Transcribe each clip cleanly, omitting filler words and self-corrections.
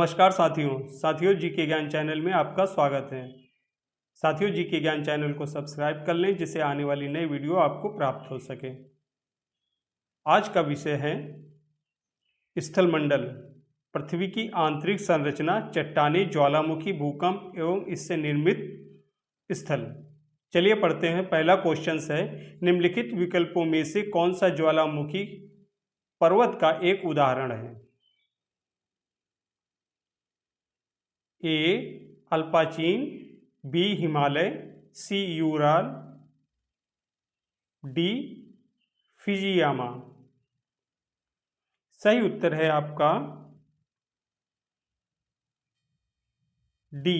नमस्कार साथियों जीके ज्ञान चैनल में आपका स्वागत है। साथियों, जीके ज्ञान चैनल को सब्सक्राइब कर लें जिससे आने वाली नई वीडियो आपको प्राप्त हो सके। आज का विषय है स्थलमंडल, पृथ्वी की आंतरिक संरचना, चट्टानें, ज्वालामुखी, भूकंप एवं इससे निर्मित स्थल। चलिए पढ़ते हैं। पहला क्वेश्चन है, निम्नलिखित विकल्पों में से कौन सा ज्वालामुखी पर्वत का एक उदाहरण है? ए अल्पाचीन, बी हिमालय, सी यूराल, डी फिजियामा। सही उत्तर है आपका डी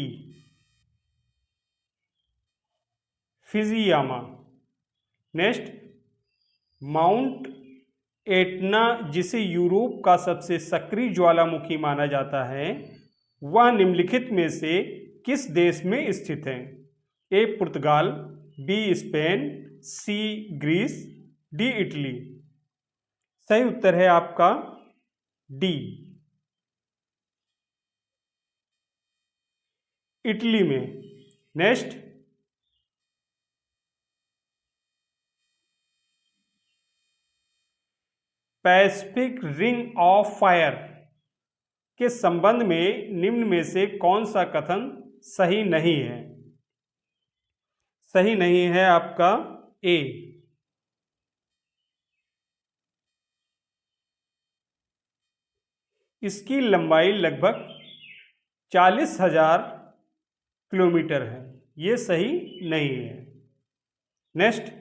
फिजियामा। नेक्स्ट, माउंट एटना, जिसे यूरोप का सबसे सक्रिय ज्वालामुखी माना जाता है, वह निम्नलिखित में से किस देश में स्थित है? ए पुर्तगाल, बी स्पेन, सी ग्रीस, डी इटली। सही उत्तर है आपका डी इटली में। Next, Pacific ring of fire के संबंध में निम्न में से कौन सा कथन सही नहीं है? सही नहीं है आपका ए। इसकी लंबाई लगभग 40,000 किलोमीटर है, ये सही नहीं है। नेक्स्ट,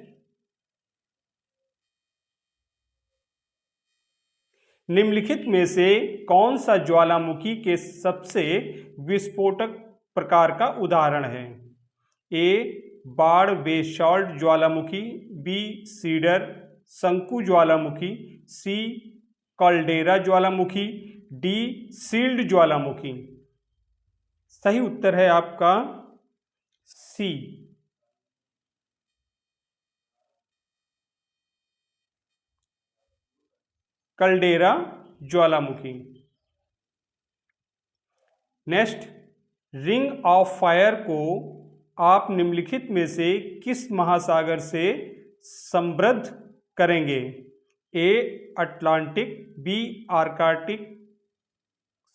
निम्नलिखित में से कौन सा ज्वालामुखी के सबसे विस्फोटक प्रकार का उदाहरण है? ए बाड़ बेसाल्ट ज्वालामुखी, बी सीडर शंकु ज्वालामुखी, सी कॉल्डेरा ज्वालामुखी, डी सील्ड ज्वालामुखी। सही उत्तर है आपका सी कल्डेरा ज्वालामुखी। नेक्स्ट, रिंग ऑफ फायर को आप निम्नलिखित में से किस महासागर से संबद्ध करेंगे? A Atlantic, B Arctic,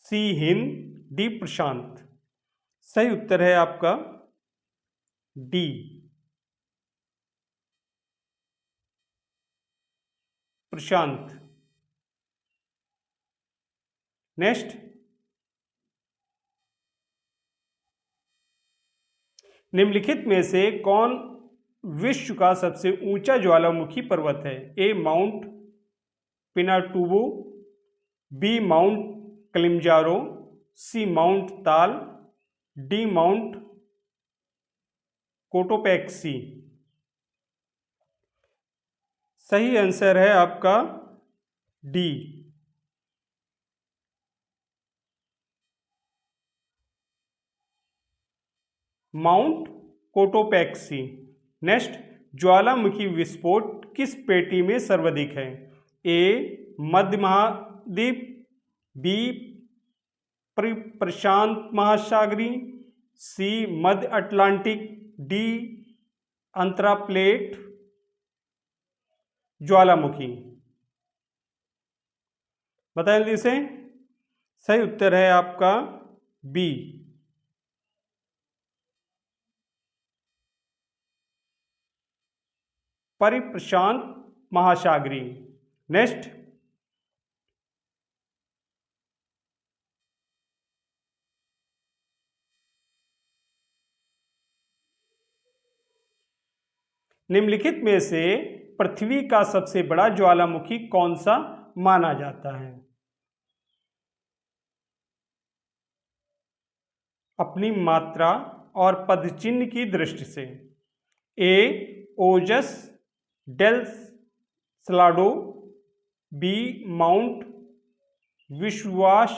C Hind, D Prashant. सही उत्तर है आपका डी प्रशांत। नेक्स्ट, निम्नलिखित में से कौन विश्व का सबसे ऊंचा ज्वालामुखी पर्वत है? A Mount Pinatubo, B Mount Kilimanjaro, C Mount Taal, D Mount Cotopaxi. सही आंसर है आपका डी माउंट कोटोपैक्सी। नेक्स्ट, ज्वालामुखी विस्फोट किस पेटी में सर्वाधिक है? ए मध्य महाद्वीप, बी प्रशांत महासागरी, सी मध्य अटलांटिक, डी अंतरा प्लेट ज्वालामुखी। बताएं जल्दी से। सही उत्तर है आपका बी परिप्रशांत महासागरी। नेक्स्ट, निम्नलिखित में से पृथ्वी का सबसे बड़ा ज्वालामुखी कौन सा माना जाता है? अपनी मात्रा और पदचिह्न की दृष्टि से। ए ओजस डेल स्लाडो, बी माउंट विश्वास,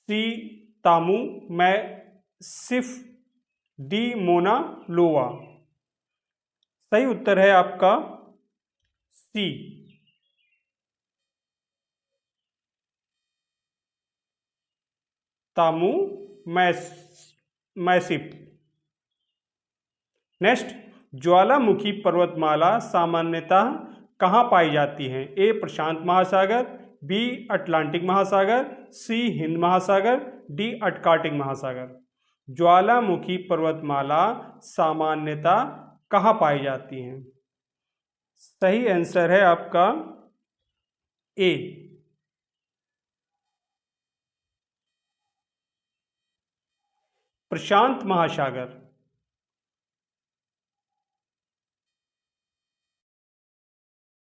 सी तामू मैसिफ, डी मोना लोआ। सही उत्तर है आपका सी सामू मैसिप। नेक्स्ट, ज्वालामुखी पर्वतमाला सामान्यतः कहाँ पाई जाती है? ए प्रशांत महासागर, बी अटलांटिक महासागर, सी हिंद महासागर, डी अर्कटिक महासागर। ज्वालामुखी पर्वतमाला सामान्यतः कहाँ पाई जाती है? सही आंसर है आपका ए, प्रशांत महासागर।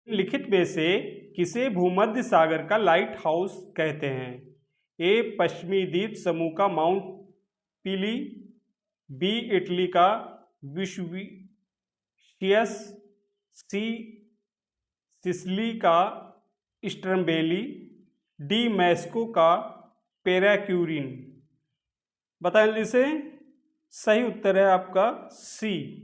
लिखित में से किसे भूमध्य सागर का लाइट हाउस कहते हैं? ए पश्चिमी द्वीप समूह का माउंट पीली, बी इटली का विशुविशियस, सी सिसिली का स्ट्रम्बेली, डी मैस्को का पेराक्यूरिन। बताएं जल्दी से। सही उत्तर है आपका सी,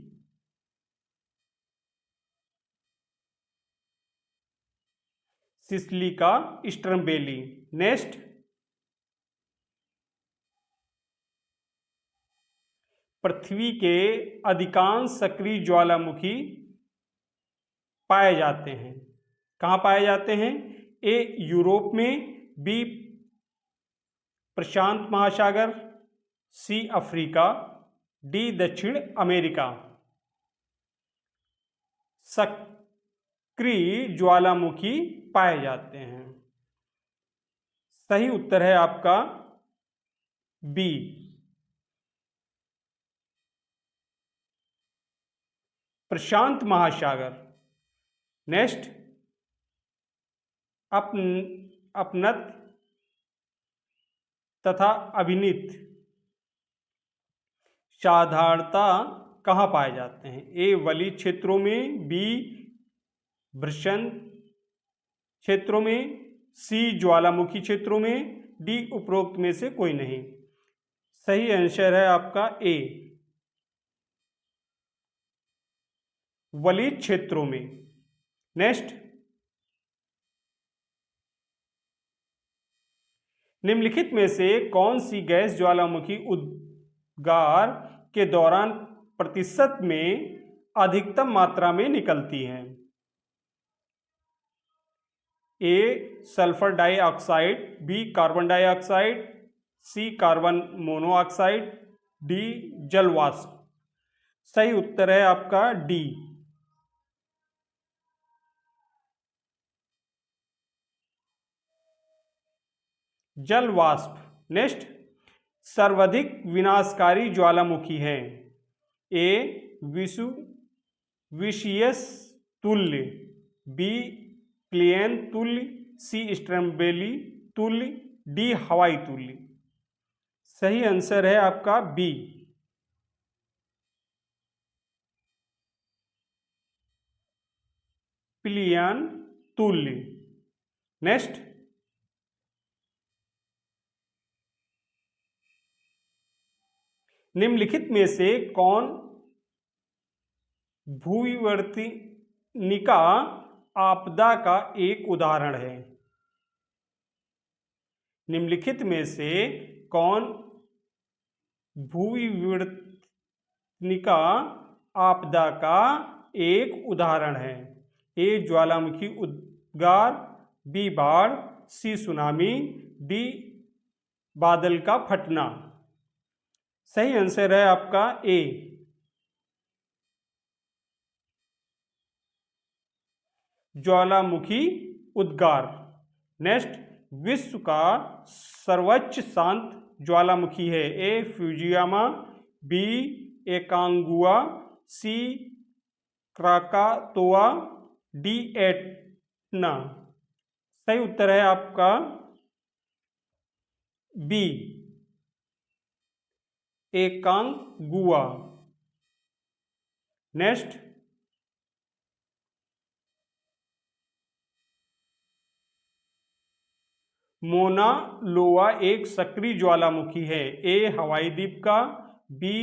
सिसिली का स्ट्रम्बेली। नेक्स्ट, पृथ्वी के अधिकांश सक्रिय ज्वालामुखी पाए जाते हैं। कहाँ पाए जाते हैं? ए यूरोप में, बी प्रशांत महासागर, सी अफ्रीका, डी दक्षिण अमेरिका। सक्रिय ज्वालामुखी पाए जाते हैं। सही उत्तर है आपका बी, प्रशांत महासागर। नेक्स्ट, अपनत तथा अभिनीत साधारणता कहाँ पाए जाते हैं? ए वली क्षेत्रों में, बी भ्रमण क्षेत्रों में, सी ज्वालामुखी क्षेत्रों में, डी उपरोक्त में से कोई नहीं। सही आंसर है आपका ए, वली क्षेत्रों में। नेक्स्ट, निम्नलिखित में से कौन सी गैस ज्वालामुखी उद्गार के दौरान प्रतिशत में अधिकतम मात्रा में निकलती है? A sulphur dioxide, B carbon dioxide, C carbon monoxide, D जल वाष्प। सही उत्तर है आपका डी, जल वाष्प। नेक्स्ट, सर्वाधिक विनाशकारी ज्वालामुखी है? ए विशुविशियस तुल्य, बी प्लेन तुल्य, सी स्ट्रम्बेली तुल्य, डी हवाई तुल्य। सही आंसर है आपका बी, प्लियन तुल्य। नेक्स्ट, निम्नलिखित में से कौन भूविवर्तनिका आपदा का एक उदाहरण है? निम्नलिखित में से कौन भूविवर्तनिका आपदा का एक उदाहरण है? ए ज्वालामुखी उद्गार, बी बाढ़, सी सुनामी, डी बादल का फटना। सही आंसर है आपका ए, ज्वालामुखी उद्गार। नेक्स्ट, विश्व का सर्वोच्च शांत ज्वालामुखी है? ए फ्यूजियामा, बी एकांगुआ, सी क्राकातोआ, डी एटना। सही उत्तर है आपका बी, एकांगुआ। नेक्स्ट, मोना लोआ एक सक्रिय ज्वालामुखी है? ए हवाई द्वीप का, बी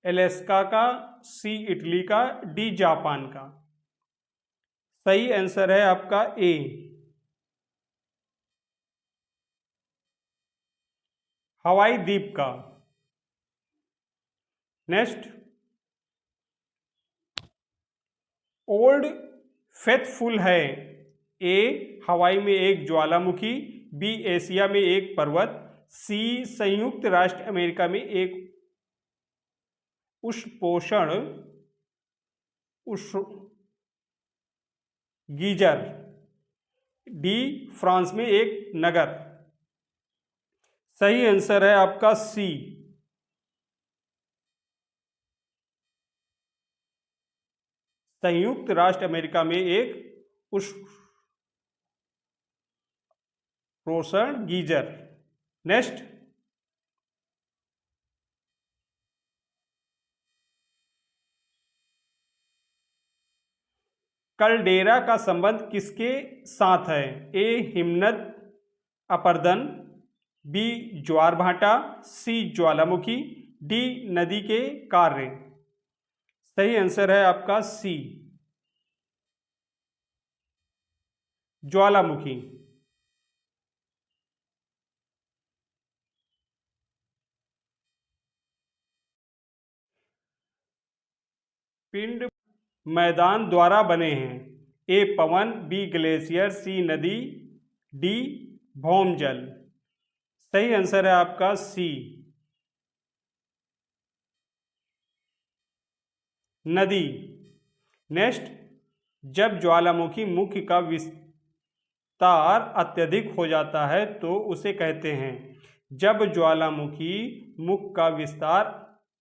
अलास्का का, सी इटली का, डी जापान का। सही आंसर है आपका ए, हवाई द्वीप का। नेक्स्ट, ओल्ड फेथफुल है। ए हवाई में एक ज्वालामुखी, बी एशिया में एक पर्वत, सी संयुक्त राष्ट्र अमेरिका में एक उष्णपोषण उष्ण गीजर, डी फ्रांस में एक नगर। सही आंसर है आपका सी, संयुक्त राष्ट्र अमेरिका में एक उष्णपोषण गीजर। नेक्स्ट, कलडेरा का संबंध किसके साथ है? ए हिमनद अपरदन, बी ज्वार भाटा, सी ज्वालामुखी, डी नदी के कार्य। सही आंसर है आपका सी, ज्वालामुखी। पिंड मैदान द्वारा बने हैं। ए पवन, बी ग्लेशियर, सी नदी, डी भौमजल। सही आंसर है आपका सी, नदी। नेक्स्ट, जब ज्वालामुखी मुख का विस्तार अत्यधिक हो जाता है तो उसे कहते हैं। जब ज्वालामुखी मुख का विस्तार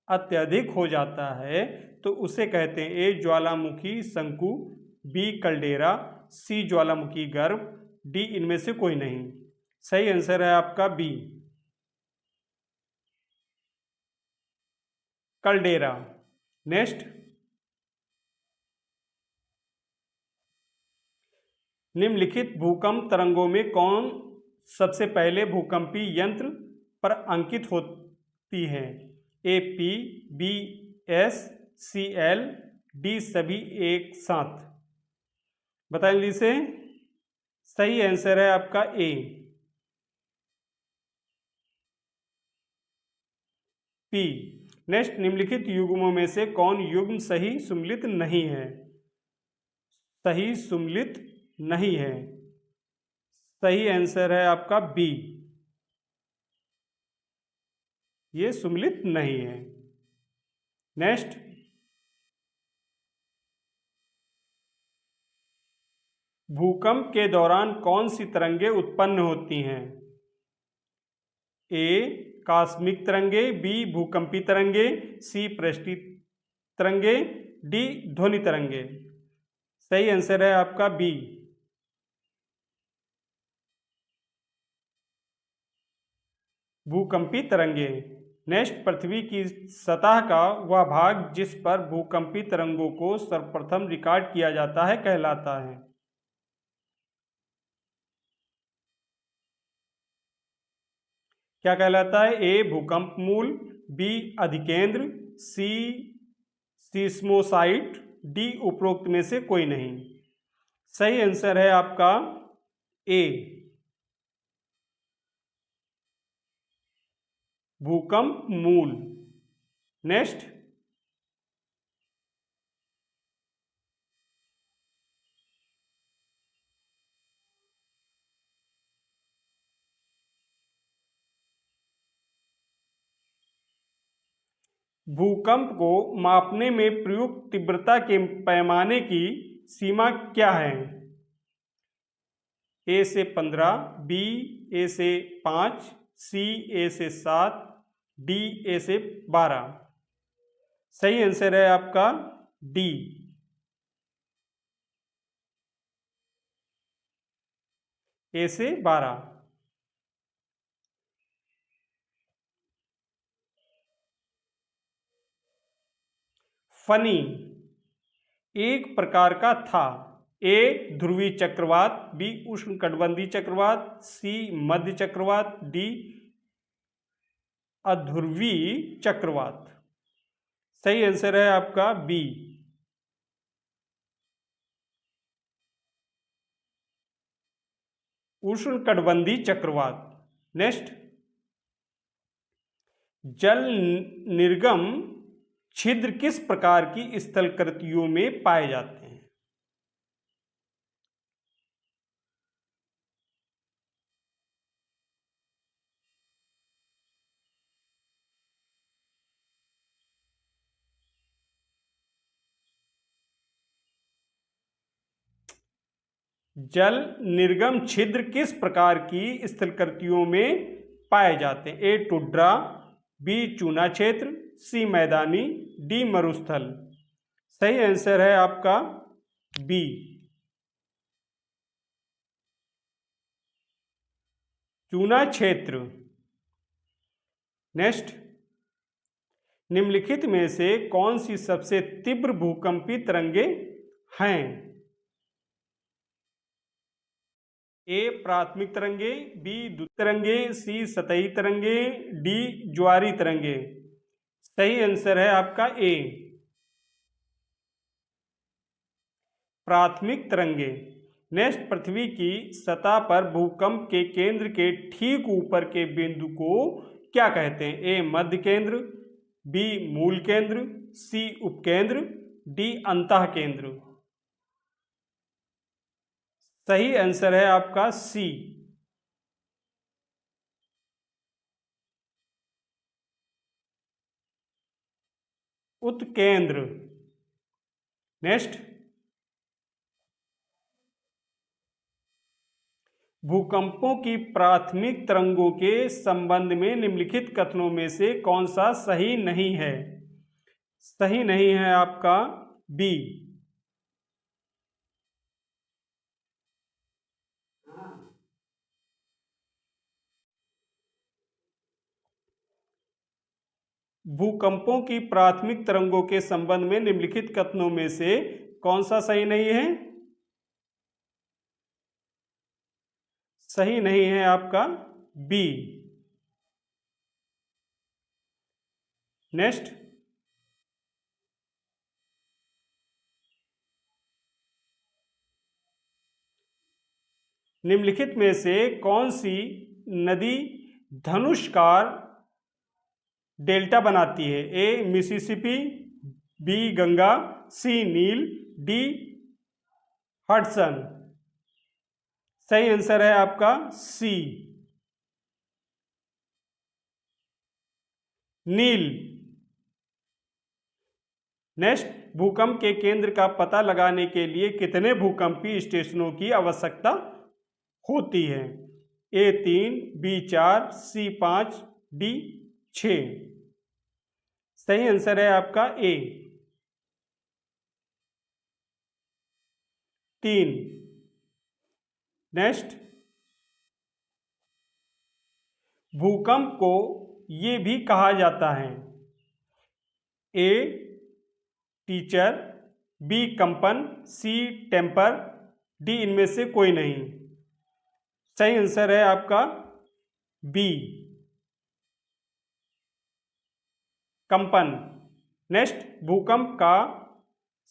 अत्यधिक हो जाता है तो उसे कहते हैं। ए ज्वालामुखी शंकु, बी कल्डेरा, सी ज्वालामुखी गर्भ, डी इनमें से कोई नहीं। सही आंसर है आपका बी, कल्डेरा। नेक्स्ट, निम्नलिखित भूकंप तरंगों में कौन सबसे पहले भूकंपी यंत्र पर अंकित होती है? A P, B S, C L, D सभी एक साथ। बताएं जल्दी से। सही आंसर है आपका ए, पी। नेक्स्ट, निम्नलिखित युग्मों में से कौन युग्म सही सुमेलित नहीं है? सही सुमेलित नहीं है। सही आंसर है आपका बी, ये सुमेलित नहीं है। नेक्स्ट, भूकंप के दौरान कौन सी तरंगें उत्पन्न होती हैं? ए कास्मिक तरंगे, बी भूकंपी तरंगे, सी पृष्ठीय तरंगे, डी ध्वनि तरंगे। सही आंसर है आपका बी, भूकंपी तरंगे। नेक्स्ट, पृथ्वी की सतह का वह भाग जिस पर भूकंपी तरंगों को सर्वप्रथम रिकॉर्ड किया जाता है कहलाता है। क्या कहलाता है? ए भूकंप मूल, बी अधिकेंद्र, सी सीस्मोसाइट, डी उपरोक्त में से कोई नहीं। सही आंसर है आपका ए, भूकंप मूल। नेक्स्ट, भूकंप को मापने में प्रयुक्त तीव्रता के पैमाने की सीमा क्या है? ए से 15, बी ए से 5, सी ए से 7, डी ए से 12। सही आंसर है आपका डी, ए से 12। फनी एक प्रकार का था। ए ध्रुवीय चक्रवात, बी उष्णकटिबंधीय चक्रवात, सी मध्य चक्रवात, डी अध्रुवीय चक्रवात। सही आंसर है आपका बी, उष्णकटिबंधीय चक्रवात। नेक्स्ट, जल निर्गम छिद्र किस प्रकार की स्थलकृतियों में पाए जाते हैं? जल निर्गम छिद्र किस प्रकार की स्थलकृतियों में पाए जाते हैं? ए टुड्रा, बी चूना क्षेत्र, सी मैदानी, डी मरुस्थल। सही आंसर है आपका बी, चूना क्षेत्र। नेक्स्ट, निम्नलिखित में से कौन सी सबसे तीव्र भूकंपी तरंगे हैं? ए प्राथमिक तरंगे, बी द्वितीय तरंगे, सी सतही तरंगे, डी ज्वारीय तरंगे। सही आंसर है आपका ए, प्राथमिक तरंगे। नेक्स्ट, पृथ्वी की सतह पर भूकंप के केंद्र के ठीक ऊपर के बिंदु को क्या कहते हैं? ए मध्य केंद्र, बी मूल केंद्र, सी उपकेंद्र, डी अंतः केंद्र। सही आंसर है आपका सी, उत्केंद्र। नेक्स्ट, भूकंपों की प्राथमिक तरंगों के संबंध में निम्नलिखित कथनों में से कौन सा सही नहीं है? सही नहीं है आपका बी, भूकंपों की प्राथमिक तरंगों के संबंध में निम्नलिखित कथनों में से कौन सा सही नहीं है? सही नहीं है आपका बी। नेक्स्ट, निम्नलिखित में से कौन सी नदी धनुषकार डेल्टा बनाती है? ए मिसिसिपी, बी गंगा, सी नील, डी हडसन। सही आंसर है आपका सी, नील। नेक्स्ट, भूकंप के केंद्र का पता लगाने के लिए कितने भूकंपीय स्टेशनों की आवश्यकता होती है? ए 3, बी 4, सी 5, डी 6। सही आंसर है आपका ए, 3। नेक्स्ट, भूकंप को ये भी कहा जाता है ए टीचर, बी कंपन, सी टेम्पर, डी इनमें से कोई नहीं। सही आंसर है आपका बी, कंपन। नेक्स्ट, भूकंप का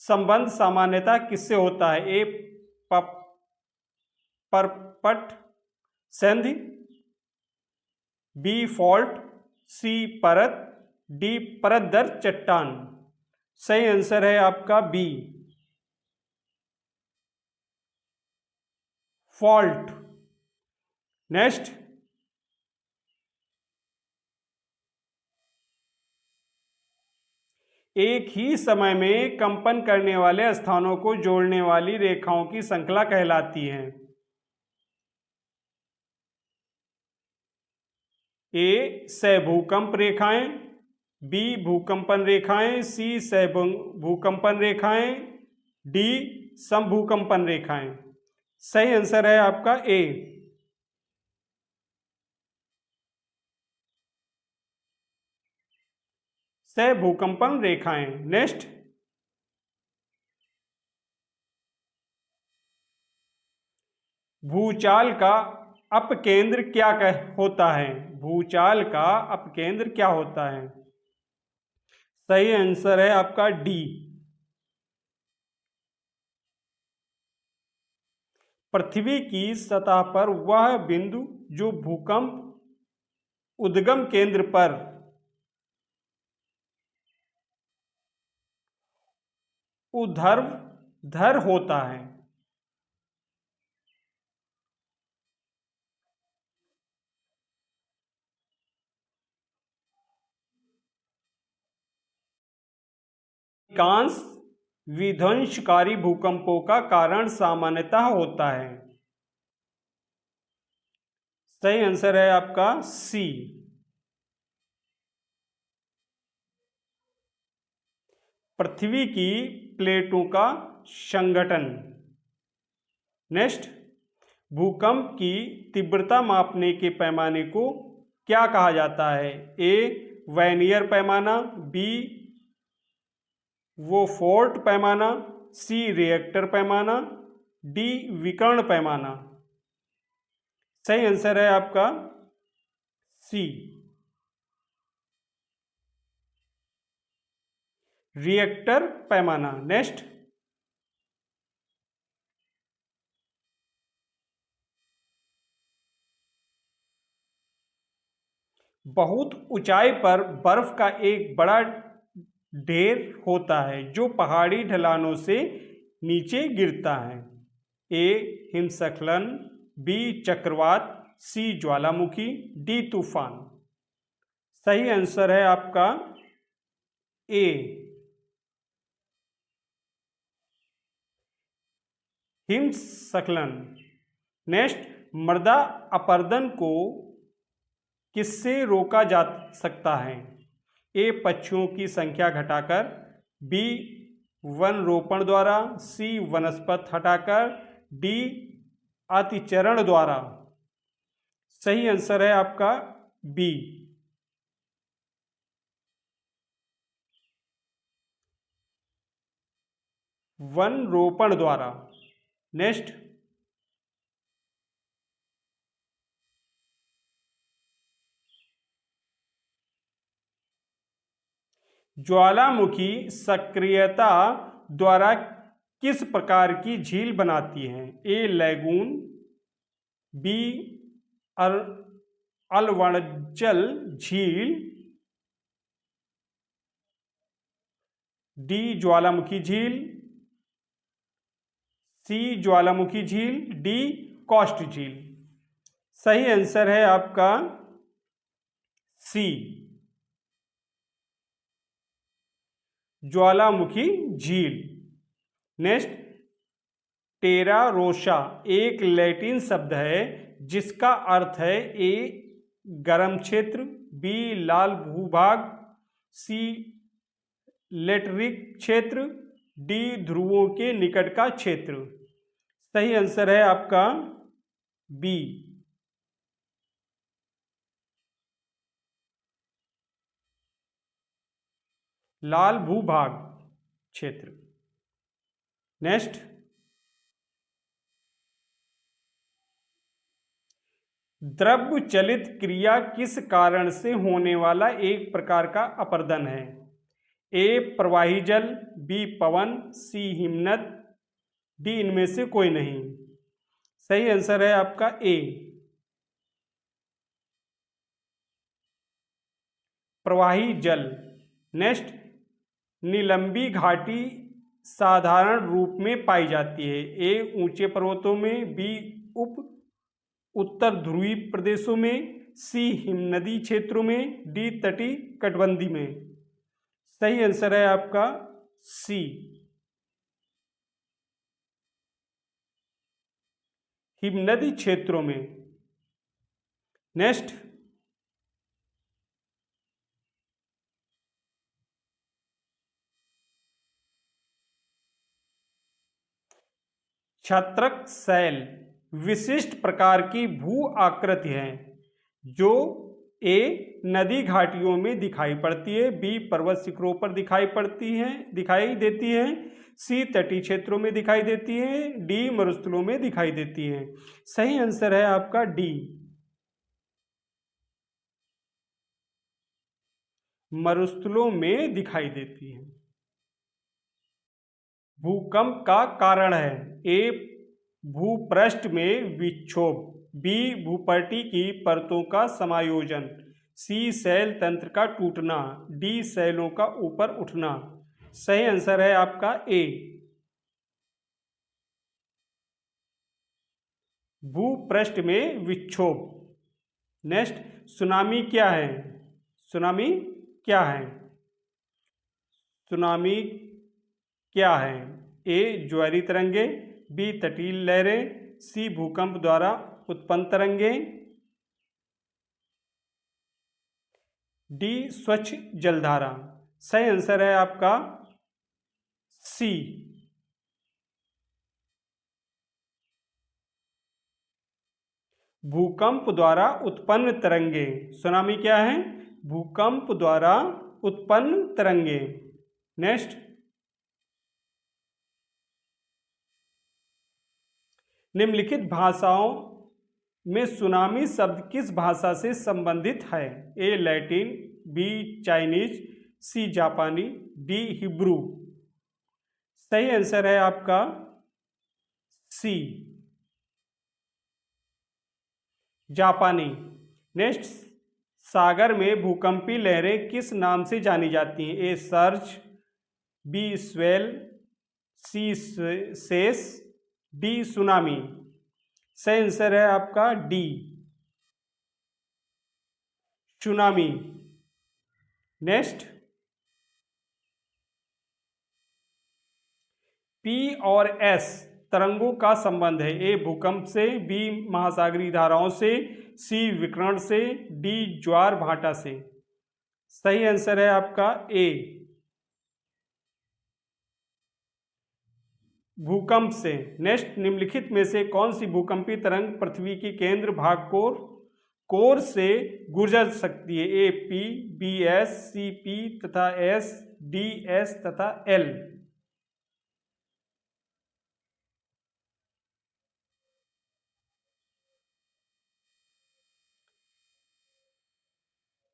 संबंध सामान्यतः किससे होता है? ए परपट संधि, बी फॉल्ट, सी परत, डी परत दर चट्टान। सही आंसर है आपका बी, फॉल्ट। नेक्स्ट, एक ही समय में कंपन करने वाले स्थानों को जोड़ने वाली रेखाओं की श्रृंखला कहलाती है? ए सहभूकंप रेखाएं, बी भूकंपन रेखाएं, सी सहभूकंपन रेखाएं, डी समभूकंपन रेखाएं। सही आंसर है आपका ए, सहभूकंपन रेखाएं। नेक्स्ट, भूचाल का अपकेंद्र क्या होता है? भूचाल का अपकेंद्र क्या होता है? सही आंसर है आपका डी, पृथ्वी की सतह पर वह बिंदु जो भूकंप उद्गम केंद्र पर ऊर्ध्वाधर होता है। अधिकांश विध्वंसकारी भूकंपों का कारण सामान्यतः होता है। सही आंसर है आपका सी। पृथ्वी की प्लेटों का संगठन। नेक्स्ट, भूकंप की तीव्रता मापने के पैमाने को क्या कहा जाता है? ए वर्नियर पैमाना, बी वोफोर्ट पैमाना, सी रिएक्टर पैमाना, डी विकर्ण पैमाना। सही आंसर है आपका सी रिएक्टर पैमाना। नेक्स्ट, बहुत ऊंचाई पर बर्फ का एक बड़ा ढेर होता है जो पहाड़ी ढलानों से नीचे गिरता है। ए हिमस्खलन, बी चक्रवात, सी ज्वालामुखी, डी तूफान। सही आंसर है आपका ए हिमस्खलन। नेक्स्ट, मृदा अपरदन को किससे रोका जा सकता है? ए पक्षियों की संख्या घटाकर, बी वन रोपण द्वारा, सी वनस्पति हटाकर, डी अतिचरण द्वारा। सही आंसर है आपका बी वन रोपण द्वारा। नेक्स्ट, ज्वालामुखी सक्रियता द्वारा किस प्रकार की झील बनाती हैं? ए लैगून, बी अल्वणजल झील, डी ज्वालामुखी झील, सी ज्वालामुखी झील, डी कॉस्ट झील। सही आंसर है आपका सी ज्वालामुखी झील। नेक्स्ट, टेरा रोसा एक लैटिन शब्द है जिसका अर्थ है ए गर्म क्षेत्र, बी लाल भूभाग, सी लेटरिक क्षेत्र, डी ध्रुवों के निकट का क्षेत्र। सही आंसर है आपका बी लाल भूभाग क्षेत्र। नेक्स्ट, द्रव्य चलित क्रिया किस कारण से होने वाला एक प्रकार का अपरदन है? ए प्रवाही जल, बी पवन, सी हिमनद, डी इनमें से कोई नहीं। सही आंसर है आपका ए प्रवाही जल। नेक्स्ट, नीलंबी घाटी साधारण रूप में पाई जाती है। ए ऊंचे पर्वतों में, बी उत्तर ध्रुवीय प्रदेशों में, सी हिमनदी क्षेत्रों में, डी तटीय कटिबंधी में। सही आंसर है आपका सी हिमनदी क्षेत्रों में। नेक्स्ट, छत्रक शैल विशिष्ट प्रकार की भू आकृति है जो ए नदी घाटियों में दिखाई पड़ती है, बी पर्वत शिखरों पर दिखाई देती है, सी तटीय क्षेत्रों में दिखाई देती है, डी मरुस्थलों में दिखाई देती है। सही आंसर है आपका डी मरुस्थलों में दिखाई देती है। भूकंप का कारण है ए भूपृष्ठ में विक्षोभ, बी भूपट्टी की परतों का समायोजन, सी शैल तंत्र का टूटना, डी शैलों का ऊपर उठना। सही आंसर है आपका ए। भूपृष्ठ में विक्षोभ। नेक्स्ट, सुनामी क्या है? सुनामी क्या है? सुनामी क्या है? ए ज्वारीय तरंगे, बी तटीय लहरें, सी भूकंप द्वारा उत्पन्न तरंगे, डी स्वच्छ जलधारा। सही आंसर है आपका सी। भूकंप द्वारा उत्पन्न तरंगे। सुनामी क्या है? भूकंप द्वारा उत्पन्न तरंगे। नेक्स्ट, निम्नलिखित भाषाओं में सुनामी शब्द किस भाषा से संबंधित है? ए लैटिन, बी चाइनीज, सी जापानी, डी हिब्रू। सही आंसर है आपका सी, जापानी। नेक्स्ट, सागर में भूकंपी लहरें किस नाम से जानी जाती हैं? ए सर्ज, बी स्वेल, सी सेस, डी सुनामी। सही आंसर है आपका डी, सुनामी। नेक्स्ट, पी और एस तरंगों का संबंध है। ए भूकंप से, बी महासागरीय धाराओं से, सी विकिरण से, डी ज्वार भाटा से। सही आंसर है आपका ए, भूकंप से। नेक्स्ट, निम्नलिखित में से कौन सी भूकंपी तरंग पृथ्वी की केंद्र भाग कोर से गुजर सकती है? A P, B S, C P तथा एस, डी एस तथा एल।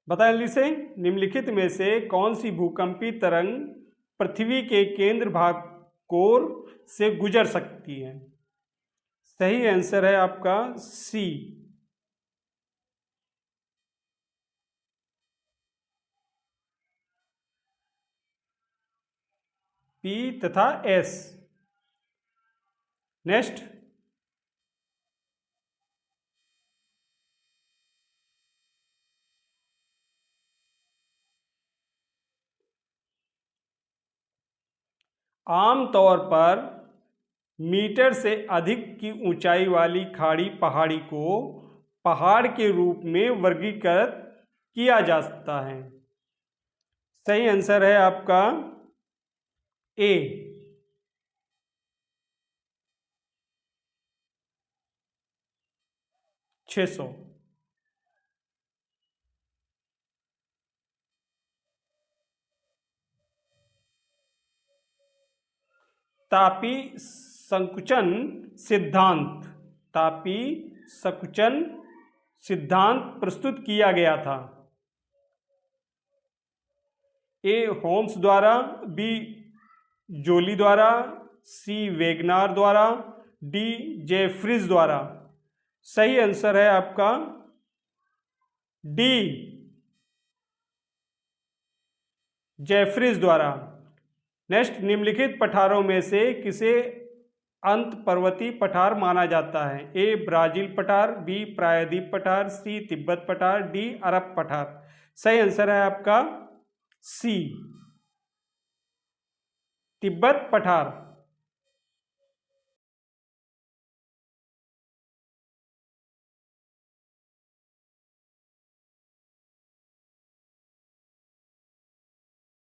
बताएं जल्दी से, निम्नलिखित में से कौन सी भूकंपी तरंग पृथ्वी के केंद्र भाग कोर से गुजर सकती है? सही आंसर है आपका सी, पी तथा एस। नेक्स्ट, आमतौर पर मीटर से अधिक की ऊंचाई वाली खाड़ी पहाड़ी को पहाड़ के रूप में वर्गीकृत किया जा सकता है। सही आंसर है आपका ए, 600। तापी संकुचन सिद्धांत, तापी संकुचन सिद्धांत प्रस्तुत किया गया था। ए होम्स द्वारा, बी जोली द्वारा, सी वेगनार द्वारा, डी जेफ्रीज द्वारा। सही आंसर है आपका डी, जेफ्रीज द्वारा। नेक्स्ट, निम्नलिखित पठारों में से किसे अंत पर्वतीय पठार माना जाता है? ए ब्राजील पठार, बी प्रायद्वीप पठार, सी तिब्बत पठार, डी अरब पठार। सही आंसर है आपका सी, तिब्बत पठार।